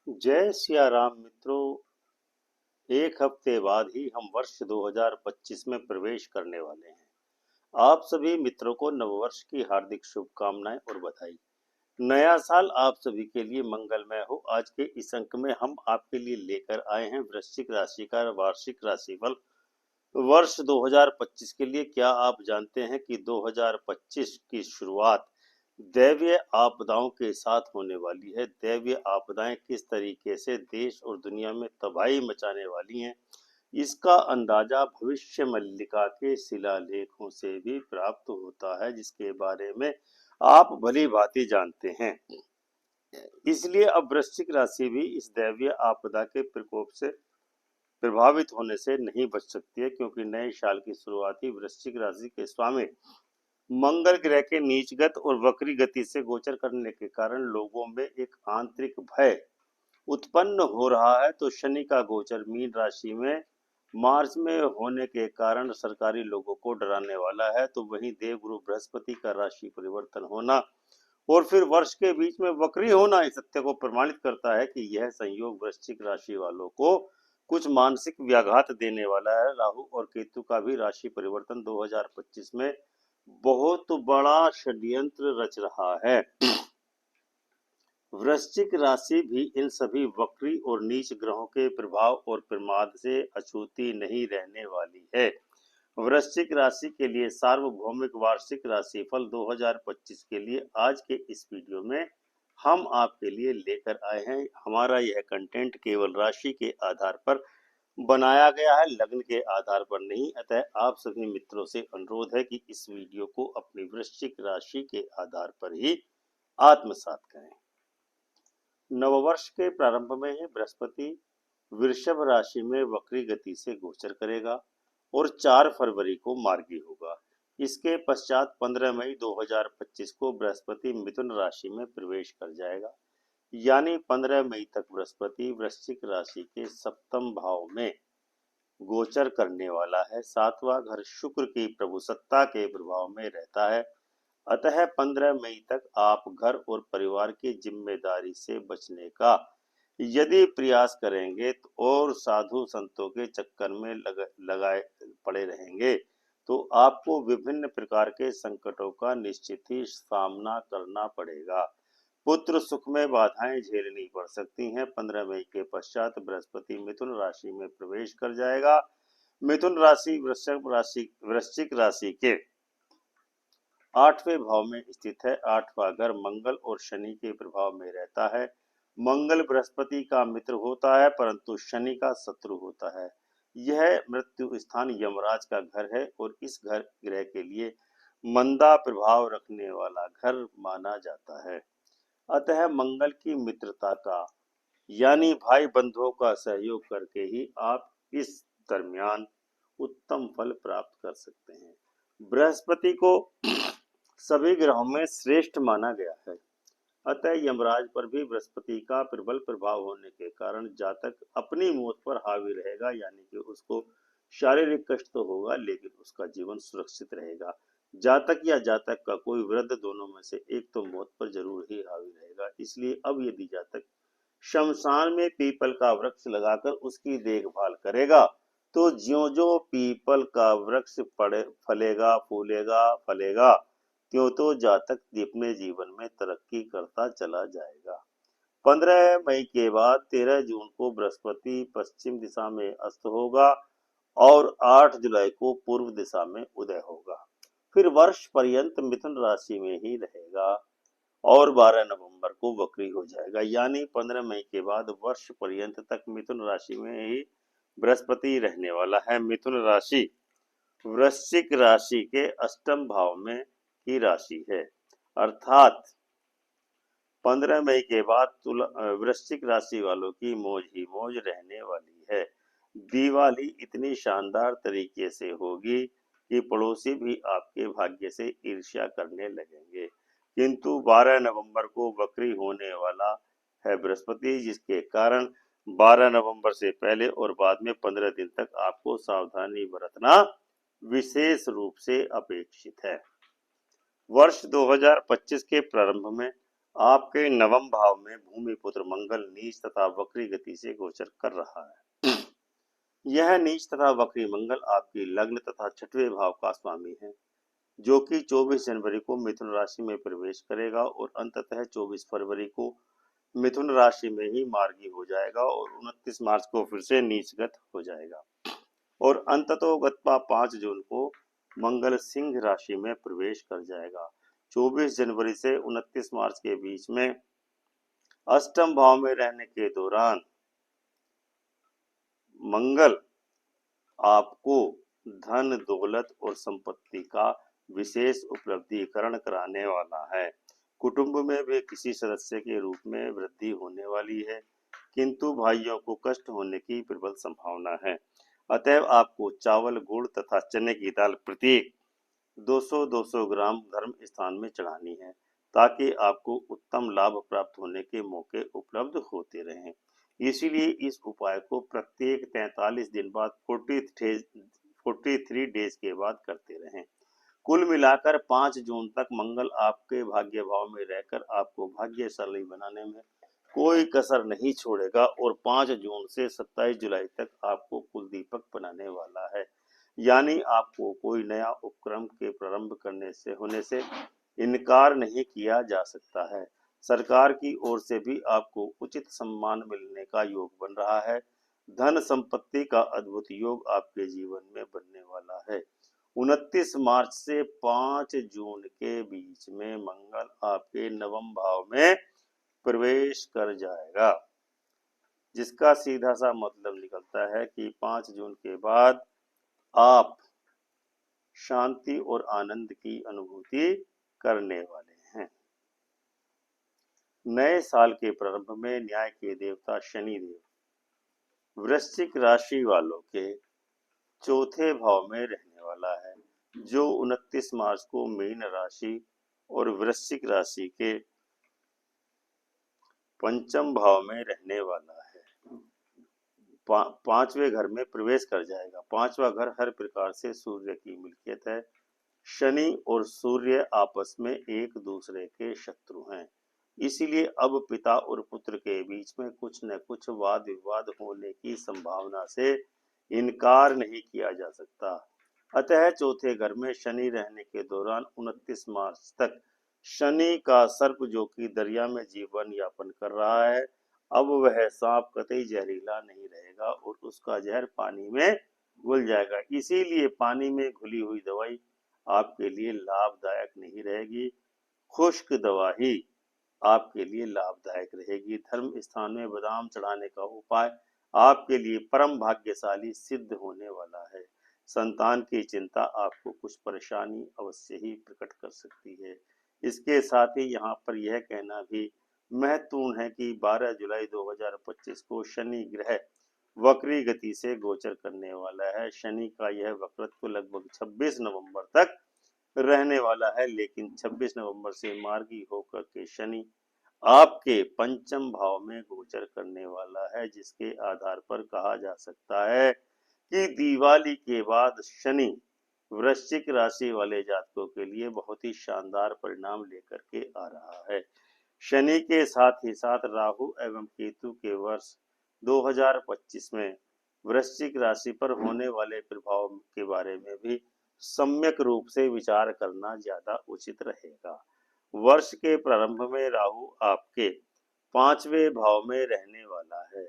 जय सिया राम मित्रों। एक हफ्ते बाद ही हम वर्ष 2025 में प्रवेश करने वाले हैं। आप सभी मित्रों को नववर्ष की हार्दिक शुभकामनाएं और बधाई। नया साल आप सभी के लिए मंगलमय हो। आज के इस अंक में हम आपके लिए लेकर आए हैं वृश्चिक राशि का वार्षिक राशिफल वर्ष 2025 के लिए। क्या आप जानते हैं कि 2025 की शुरुआत दैवीय आपदाओं के साथ होने वाली है। दैवीय आपदाएं किस तरीके से देश और दुनिया में तबाही मचाने वाली हैं, इसका अंदाजा भविष्य मल्लिका के शिलालेखों से भी प्राप्त होता है, जिसके बारे में आप भली भांति जानते हैं। इसलिए अब वृश्चिक राशि भी इस दैवीय आपदा के प्रकोप से प्रभावित होने से नहीं बच सकती है, क्योंकि नए साल की शुरुआत ही वृश्चिक राशि के स्वामी मंगल ग्रह के नीचगत और वक्री गति से गोचर करने के कारण लोगों में एक आंतरिक भय उत्पन्न हो रहा है। तो शनि का गोचर मीन राशि में मार्च में होने के कारण सरकारी लोगों को डराने वाला है। तो वहीं देवगुरु बृहस्पति का राशि परिवर्तन होना और फिर वर्ष के बीच में वक्री होना इस सत्य को प्रमाणित करता है कि यह संयोग वृश्चिक राशि वालों को कुछ मानसिक व्याघात देने वाला है। राहु और केतु का भी राशि परिवर्तन 2025 में बहुत बड़ा षड्यंत्र रच रहा है। वृश्चिक राशि भी इन सभी वक्री और नीच ग्रहों के प्रभाव और प्रमाद से अछूती नहीं रहने वाली है। वृश्चिक राशि के लिए सार्वभौमिक वार्षिक राशिफल 2025 के लिए आज के इस वीडियो में हम आपके लिए लेकर आए हैं। हमारा यह कंटेंट केवल राशि के आधार पर बनाया गया है, लग्न के आधार पर नहीं। अतः आप सभी मित्रों से अनुरोध है कि इस वीडियो को अपनी वृश्चिक राशि के आधार पर ही आत्मसात करें। नववर्ष के प्रारंभ में ही बृहस्पति वृषभ राशि में वक्री गति से गोचर करेगा और 4 फरवरी को मार्गी होगा। इसके पश्चात 15 मई 2025 को बृहस्पति मिथुन राशि में प्रवेश कर जाएगा। यानी 15 मई तक बृहस्पति वृश्चिक राशि के सप्तम भाव में गोचर करने वाला है। 7वां घर शुक्र की प्रभुसत्ता के प्रभाव में रहता है। अतः 15 मई तक आप घर और परिवार की जिम्मेदारी से बचने का यदि प्रयास करेंगे और साधु संतों के चक्कर में लगाए पड़े रहेंगे तो आपको विभिन्न प्रकार के संकटों का निश्चित ही सामना करना पड़ेगा। पुत्र सुख में बाधाएं झेलनी पड़ सकती हैं। 15 मई के पश्चात बृहस्पति मिथुन राशि में प्रवेश कर जाएगा। मिथुन राशि वृश्चिक राशि के 8वें भाव में स्थित है। 8वां घर मंगल और शनि के प्रभाव में रहता है। मंगल बृहस्पति का मित्र होता है परंतु शनि का शत्रु होता है। यह मृत्यु स्थान यमराज का घर है और इस घर ग्रह के लिए मंदा प्रभाव रखने वाला घर माना जाता है। अतः मंगल की मित्रता का यानी भाई बंधुओं का सहयोग करके ही आप इस दरमियान उत्तम फल प्राप्त कर सकते हैं। बृहस्पति को सभी ग्रहों में श्रेष्ठ माना गया है। अतः यमराज पर भी बृहस्पति का प्रबल प्रभाव होने के कारण जातक अपनी मौत पर हावी रहेगा। यानी कि उसको शारीरिक कष्ट तो होगा लेकिन उसका जीवन सुरक्षित रहेगा। जातक या जातक का कोई वृद्ध दोनों में से एक तो मौत पर जरूर ही हावी रहेगा। इसलिए अब यदि जातक शमशान में पीपल का वृक्ष लगाकर उसकी देखभाल करेगा तो ज्यों ज्यों पीपल का वृक्ष फलेगा फलेगा त्यों तो जातक अपने जीवन में तरक्की करता चला जाएगा। 15 मई के बाद 13 जून को बृहस्पति पश्चिम दिशा में अस्त होगा और 8 जुलाई को पूर्व दिशा में उदय होगा। फिर वर्ष पर्यंत मिथुन राशि में ही रहेगा और 12 नवंबर को वक्री हो जाएगा। यानी 15 मई के बाद वर्ष पर्यंत तक मिथुन राशि में ही बृहस्पति रहने वाला है। मिथुन राशि वृश्चिक राशि के अष्टम भाव में की राशि है, अर्थात 15 मई के बाद वृश्चिक राशि वालों की मौज ही मौज रहने वाली है। दिवाली इतनी शानदार तरीके से होगी कि पड़ोसी भी आपके भाग्य से ईर्ष्या करने लगेंगे। किंतु 12 नवंबर को वक्री होने वाला है बृहस्पति, जिसके कारण 12 नवंबर से पहले और बाद में 15 दिन तक आपको सावधानी बरतना विशेष रूप से अपेक्षित है। वर्ष 2025 के प्रारंभ में आपके नवम भाव में भूमिपुत्र मंगल नीच तथा वक्री गति से गोचर कर रहा है। यह नीच तथा वक्री मंगल आपकी लग्न तथा छठवें भाव का स्वामी है, जो कि 24 जनवरी को मिथुन राशि में प्रवेश करेगा और अंततः 24 फरवरी को मिथुन राशि में ही मार्गी हो जाएगा और 29 मार्च को फिर से नीचगत हो जाएगा और अंततोगत्वा 5 जून को मंगल सिंह राशि में प्रवेश कर जाएगा। 24 जनवरी से 29 मार्च के बीच में अष्टम भाव में रहने के दौरान मंगल आपको धन दौलत और संपत्ति का विशेष उपलब्धिकरण कराने वाला है। कुटुंब में भी किसी सदस्य के रूप में वृद्धि होने वाली है, किंतु भाइयों को कष्ट होने की प्रबल संभावना है। अतएव आपको चावल गुड़ तथा चने की दाल प्रत्येक 200-200 ग्राम धर्म स्थान में चढ़ानी है, ताकि आपको उत्तम लाभ प्राप्त होने के मौके उपलब्ध होते रहें। इसीलिए इस उपाय को प्रत्येक 43 दिन बाद 43 डेज के बाद करते रहें। कुल मिलाकर 5 जून तक मंगल आपके भाग्य भाव में रहकर आपको भाग्यशाली बनाने में कोई कसर नहीं छोड़ेगा और 5 जून से 27 जुलाई तक आपको कुल दीपक बनाने वाला है। यानी आपको कोई नया उपक्रम के प्रारंभ करने से होने से इनकार नहीं किया जा सकता है। सरकार की ओर से भी आपको उचित सम्मान मिलने का योग बन रहा है। धन संपत्ति का अद्भुत योग आपके जीवन में बनने वाला है। 29 मार्च से 5 जून के बीच में मंगल आपके नवम भाव में प्रवेश कर जाएगा, जिसका सीधा सा मतलब निकलता है कि 5 जून के बाद आप शांति और आनंद की अनुभूति करने वाले हैं। नए साल के प्रारंभ में न्याय के देवता शनि देव वृश्चिक राशि वालों के चौथे भाव में रहने वाला है, जो 29 मार्च को मीन राशि और वृश्चिक राशि के पंचम भाव में रहने वाला है। पांचवें घर में प्रवेश कर जाएगा। पांचवा घर हर प्रकार से सूर्य की मिल्कियत है। शनि और सूर्य आपस में एक दूसरे के शत्रु हैं, इसीलिए अब पिता और पुत्र के बीच में कुछ न कुछ वाद विवाद होने की संभावना से इनकार नहीं किया जा सकता। अतः चौथे घर में शनि रहने के दौरान 29 मार्च तक शनि का सर्प, जो कि दरिया में जीवन यापन कर रहा है, अब वह सांप कतई जहरीला नहीं रहेगा और उसका जहर पानी में घुल जाएगा। इसीलिए पानी में घुली हुई दवाई आपके लिए लाभदायक नहीं रहेगी, खुश्क दवा ही आपके लिए लाभदायक रहेगी। धर्म स्थान में बादाम चढ़ाने का उपाय आपके लिए परम भाग्यशाली सिद्ध होने वाला है। संतान की चिंता आपको कुछ परेशानी अवश्य ही प्रकट कर सकती है। इसके साथ ही यहाँ पर यह कहना भी महत्वपूर्ण है कि 12 जुलाई 2025 को शनि ग्रह वक्री गति से गोचर करने वाला है। शनि का यह वक्रत्व लगभग 26 नवंबर तक रहने वाला है, लेकिन 26 नवंबर से मार्गी होकर के शनि आपके पंचम भाव में गोचर करने वाला है, जिसके आधार पर कहा जा सकता है कि दिवाली के बाद शनि वृश्चिक राशि वाले जातकों के लिए बहुत ही शानदार परिणाम लेकर के आ रहा है। शनि के साथ ही साथ राहु एवं केतु के वर्ष 2025 में वृश्चिक राशि पर होने वाले प्रभाव के बारे में भी सम्यक रूप से विचार करना ज्यादा उचित रहेगा। वर्ष के प्रारंभ में राहु आपके 5वें भाव में रहने वाला है,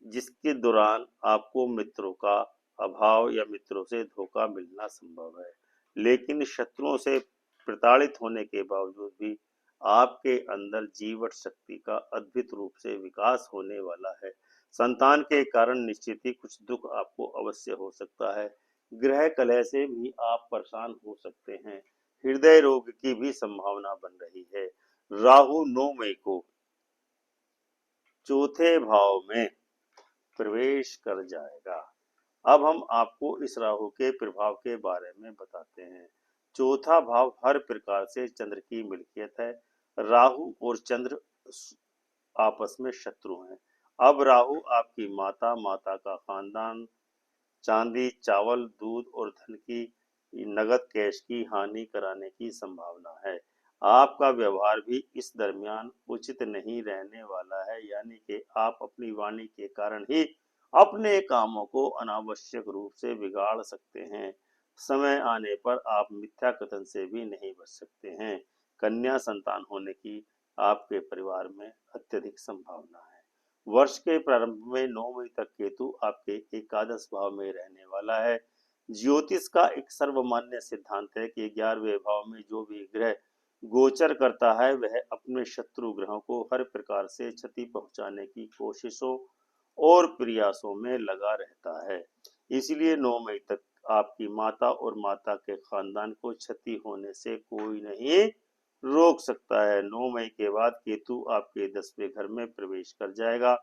जिसके दौरान आपको मित्रों का अभाव या मित्रों से धोखा मिलना संभव है, लेकिन शत्रुओं से प्रताड़ित होने के बावजूद भी आपके अंदर जीवट शक्ति का अद्भुत रूप से विकास होने वाला है। संतान के कारण निश्चित ही कुछ दुख आपको अवश्य हो सकता है। गृह कलह से भी आप परेशान हो सकते हैं। हृदय रोग की भी संभावना बन रही है। राहु 9 मई को चौथे भाव में प्रवेश कर जाएगा। अब हम आपको इस राहु के प्रभाव के बारे में बताते हैं। चौथा भाव हर प्रकार से चंद्र की मिल्कियत है। राहु और चंद्र आपस में शत्रु हैं। अब राहु आपकी माता, माता का खानदान, चांदी, चावल, दूध और धन की नगद कैश की हानि कराने की संभावना है। आपका व्यवहार भी इस दरमियान उचित नहीं रहने वाला है, यानी कि आप अपनी वाणी के कारण ही अपने कामों को अनावश्यक रूप से बिगाड़ सकते हैं। समय आने पर आप मिथ्या कथन से भी नहीं बच सकते हैं। कन्या संतान होने की आपके परिवार में अत्यधिक संभावना है। वर्ष के प्रारंभ में 9 मई तक केतु आपके एकादश भाव में रहने वाला है। ज्योतिष का एक सर्वमान्य सिद्धांत है कि 11वें भाव में जो भी ग्रह गोचर करता है वह अपने शत्रु ग्रहों को हर प्रकार से क्षति पहुंचाने की कोशिशों और प्रयासों में लगा रहता है। इसलिए 9 मई तक आपकी माता और माता के खानदान को क्षति होने से कोई नहीं रोक सकता है। 9 मई के बाद केतु आपके 10वें घर में प्रवेश कर जाएगा।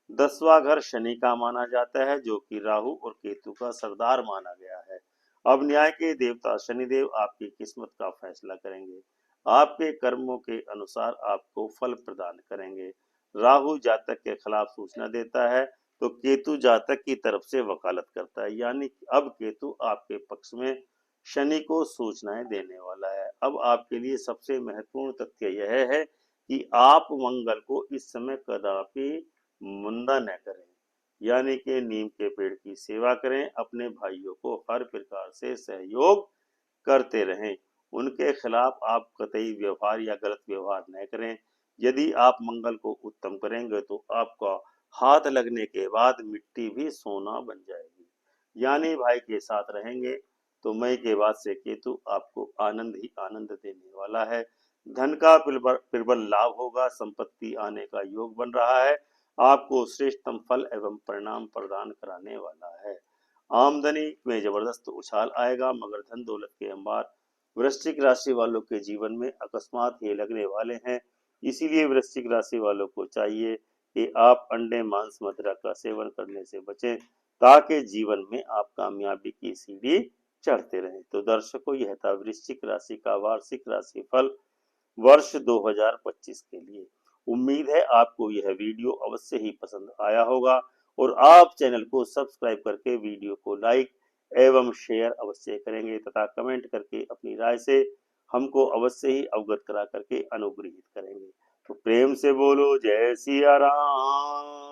10वां घर शनि का माना जाता है, जो कि राहु और केतु का सरदार माना गया है। अब न्याय के देवता शनिदेव आपकी किस्मत का फैसला करेंगे। आपके कर्मों के अनुसार आपको फल प्रदान करेंगे। राहु जातक के खिलाफ सूचना देता है, तो केतु जातक की तरफ से वकालत करता है, यानी कि अब केतु आपके पक्ष में शनि को सूचनाएं देने वाला है। अब आपके लिए सबसे महत्वपूर्ण तथ्य यह है कि आप मंगल को इस समय कदापि मुंदा न करें, यानी कि नीम के पेड़ की सेवा करें, अपने भाइयों को हर प्रकार से सहयोग करते रहें, उनके खिलाफ आप कतई व्यवहार या गलत व्यवहार न करें। यदि आप मंगल को उत्तम करेंगे तो आपका हाथ लगने के बाद मिट्टी भी सोना बन जाएगी। यानी भाई के साथ रहेंगे तो मई के बाद से केतु आपको आनंद ही आनंद देने वाला है। धन का प्रबल लाभ होगा, संपत्ति आने का योग बन रहा है, आपको श्रेष्ठतम फल एवं परिणाम प्रदान कराने वाला है। आमदनी में जबरदस्त उछाल आएगा, मगर धन दौलत के अंबार वृश्चिक राशि वालों के जीवन में अकस्मात ही लगने वाले हैं। इसीलिए वृश्चिक राशि वालों को चाहिए कि आप अंडे मांस मदिरा का सेवन करने से बचें, ताकि जीवन में आप कामयाबी की सीढ़ी चढ़ते रहें। तो दर्शकों, यह था वृश्चिक राशि का वार्षिक राशि फल वर्ष 2025 के लिए। उम्मीद है आपको यह वीडियो अवश्य ही पसंद आया होगा, और आप चैनल को सब्सक्राइब करके वीडियो को लाइक एवं शेयर अवश्य करेंगे, तथा कमेंट करके अपनी राय से हमको अवश्य ही अवगत करा करके अनुग्रहित करेंगे। तो प्रेम से बोलो जय सिया राम।